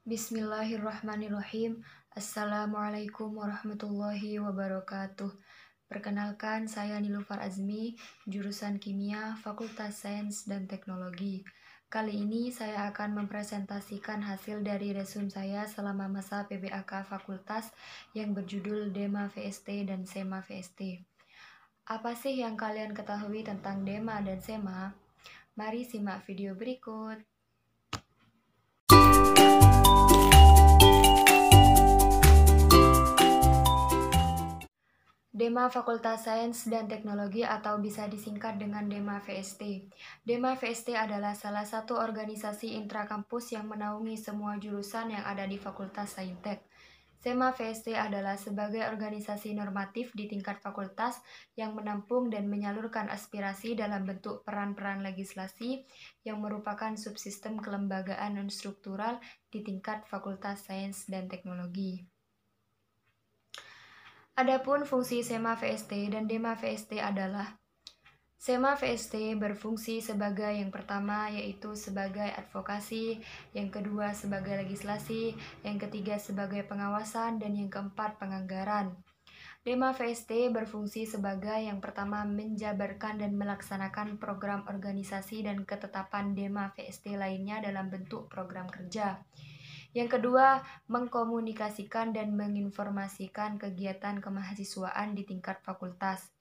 Bismillahirrahmanirrahim. Assalamualaikum warahmatullahi wabarakatuh. Perkenalkan, saya Nilufar Azmi, jurusan Kimia, Fakultas Sains dan Teknologi. Kali ini saya akan mempresentasikan hasil dari resume saya selama masa PBAK Fakultas yang berjudul DEMA VST dan SEMA VST. Apa sih yang kalian ketahui tentang DEMA dan SEMA? Mari simak video berikut. DEMA Fakultas Sains dan Teknologi atau bisa disingkat dengan DEMA VST. DEMA VST adalah salah satu organisasi intrakampus yang menaungi semua jurusan yang ada di Fakultas Saintek. SEMA VST adalah sebagai organisasi normatif di tingkat fakultas yang menampung dan menyalurkan aspirasi dalam bentuk peran-peran legislasi yang merupakan subsistem kelembagaan non-struktural di tingkat Fakultas Sains dan Teknologi. Adapun fungsi SEMA VST dan DEMA VST adalah: SEMA VST berfungsi sebagai yang pertama yaitu sebagai advokasi, yang kedua sebagai legislasi, yang ketiga sebagai pengawasan, dan yang keempat penganggaran. DEMA VST berfungsi sebagai yang pertama menjabarkan dan melaksanakan program organisasi dan ketetapan DEMA VST lainnya dalam bentuk program kerja. Yang kedua, mengkomunikasikan dan menginformasikan kegiatan kemahasiswaan di tingkat fakultas.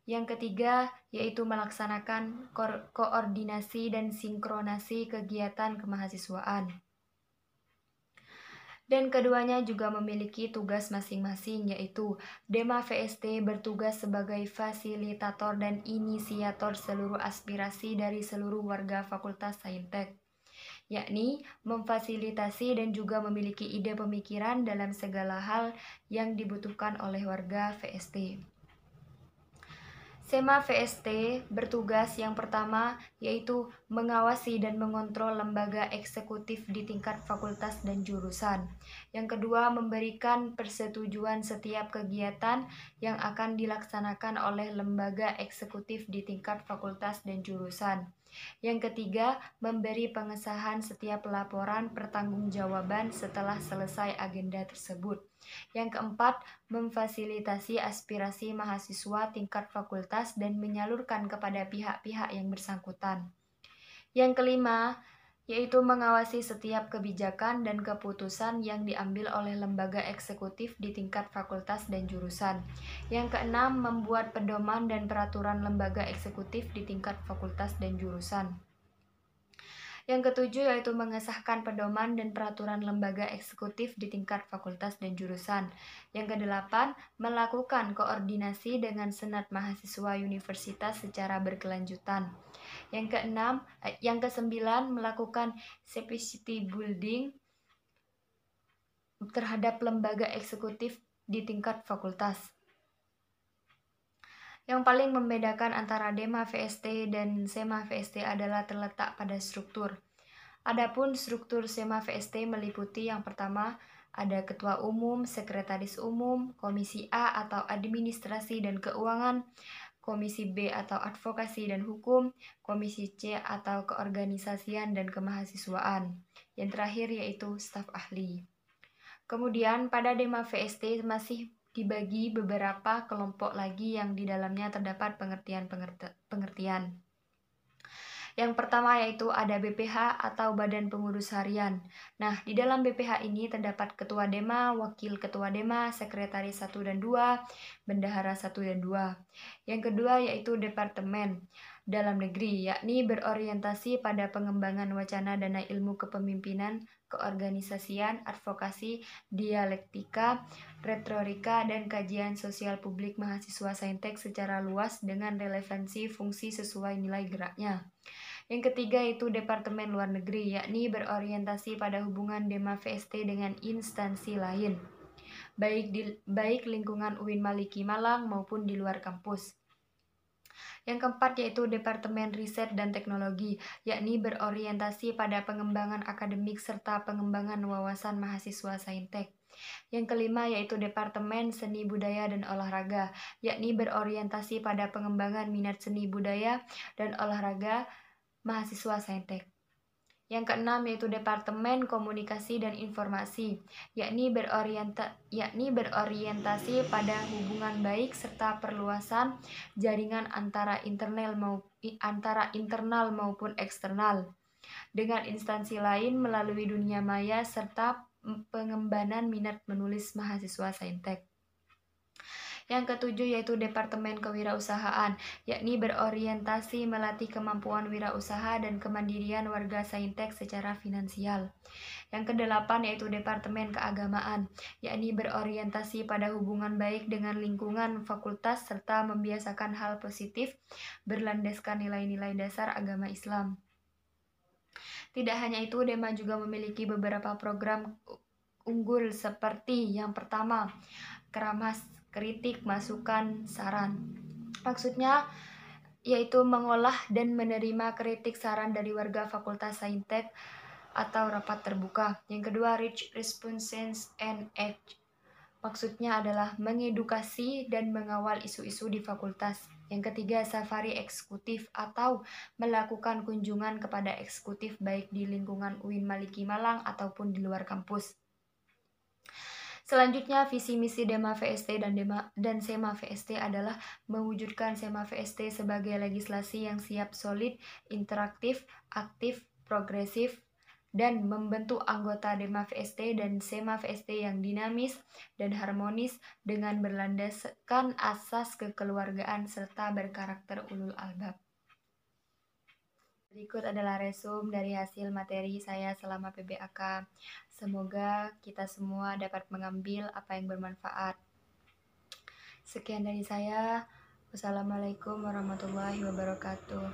Yang ketiga, yaitu melaksanakan koordinasi dan sinkronasi kegiatan kemahasiswaan. Dan keduanya juga memiliki tugas masing-masing, yaitu DEMA VST bertugas sebagai fasilitator dan inisiator seluruh aspirasi dari seluruh warga Fakultas Saintek, yakni memfasilitasi dan juga memiliki ide pemikiran dalam segala hal yang dibutuhkan oleh warga VST. SEMA VST bertugas yang pertama yaitu mengawasi dan mengontrol lembaga eksekutif di tingkat fakultas dan jurusan. Yang kedua, memberikan persetujuan setiap kegiatan yang akan dilaksanakan oleh lembaga eksekutif di tingkat fakultas dan jurusan. Yang ketiga, memberi pengesahan setiap laporan pertanggungjawaban setelah selesai agenda tersebut. Yang keempat, memfasilitasi aspirasi mahasiswa tingkat fakultas dan menyalurkan kepada pihak-pihak yang bersangkutan. Yang kelima, yaitu mengawasi setiap kebijakan dan keputusan yang diambil oleh lembaga eksekutif di tingkat fakultas dan jurusan. Yang keenam, membuat pedoman dan peraturan lembaga eksekutif di tingkat fakultas dan jurusan. Yang ketujuh, yaitu mengesahkan pedoman dan peraturan lembaga eksekutif di tingkat fakultas dan jurusan. Yang kedelapan, melakukan koordinasi dengan senat mahasiswa universitas secara berkelanjutan. Yang kesembilan, melakukan capacity building terhadap lembaga eksekutif di tingkat fakultas. Yang paling membedakan antara DEMA VST dan SEMA VST adalah terletak pada struktur. Adapun struktur SEMA VST meliputi yang pertama ada ketua umum, sekretaris umum, komisi A atau administrasi dan keuangan, komisi B atau advokasi dan hukum, komisi C atau keorganisasian dan kemahasiswaan. Yang terakhir yaitu staf ahli. Kemudian pada DEMA VST masih dibagi beberapa kelompok lagi yang di dalamnya terdapat pengertian. Yang pertama yaitu ada BPH atau Badan Pengurus Harian. Nah, di dalam BPH ini terdapat Ketua DEMA, Wakil Ketua DEMA, Sekretaris 1 dan 2, Bendahara 1 dan 2. Yang kedua yaitu Departemen Dalam Negeri, yakni berorientasi pada pengembangan wacana dana ilmu kepemimpinan, keorganisasian, advokasi, dialektika, retorika, dan kajian sosial publik mahasiswa Saintek secara luas dengan relevansi fungsi sesuai nilai geraknya. Yang ketiga itu Departemen Luar Negeri, yakni berorientasi pada hubungan DEMA VST dengan instansi lain, baik lingkungan UIN Maliki Malang maupun di luar kampus. Yang keempat yaitu Departemen Riset dan Teknologi, yakni berorientasi pada pengembangan akademik serta pengembangan wawasan mahasiswa Saintek. Yang kelima yaitu Departemen Seni Budaya dan Olahraga, yakni berorientasi pada pengembangan minat seni budaya dan olahraga mahasiswa Saintek. Yang keenam yaitu Departemen Komunikasi dan Informasi, yakni berorientasi pada hubungan baik serta perluasan jaringan antara internal maupun eksternal dengan instansi lain melalui dunia maya serta pengembangan minat menulis mahasiswa Saintek. Yang ketujuh yaitu Departemen Kewirausahaan, yakni berorientasi melatih kemampuan wirausaha dan kemandirian warga Saintek secara finansial. Yang kedelapan yaitu Departemen Keagamaan, yakni berorientasi pada hubungan baik dengan lingkungan fakultas serta membiasakan hal positif berlandaskan nilai-nilai dasar agama Islam. Tidak hanya itu, DEMA juga memiliki beberapa program unggul seperti yang pertama, Keramas, kritik, masukan, saran. Maksudnya yaitu mengolah dan menerima kritik saran dari warga Fakultas Saintek atau rapat terbuka. Yang kedua, Reach, Responses, and Act. Maksudnya adalah mengedukasi dan mengawal isu-isu di fakultas. Yang ketiga, safari eksekutif atau melakukan kunjungan kepada eksekutif baik di lingkungan UIN Maliki Malang ataupun di luar kampus. Selanjutnya, visi misi DEMA VST dan SEMA VST adalah mewujudkan SEMA VST sebagai legislasi yang siap, solid, interaktif, aktif, progresif, dan membentuk anggota DEMA VST dan SEMA VST yang dinamis dan harmonis dengan berlandaskan asas kekeluargaan serta berkarakter ulul albab. Berikut adalah resum dari hasil materi saya selama PBAK. Semoga kita semua dapat mengambil apa yang bermanfaat. Sekian dari saya. Wassalamualaikum warahmatullahi wabarakatuh.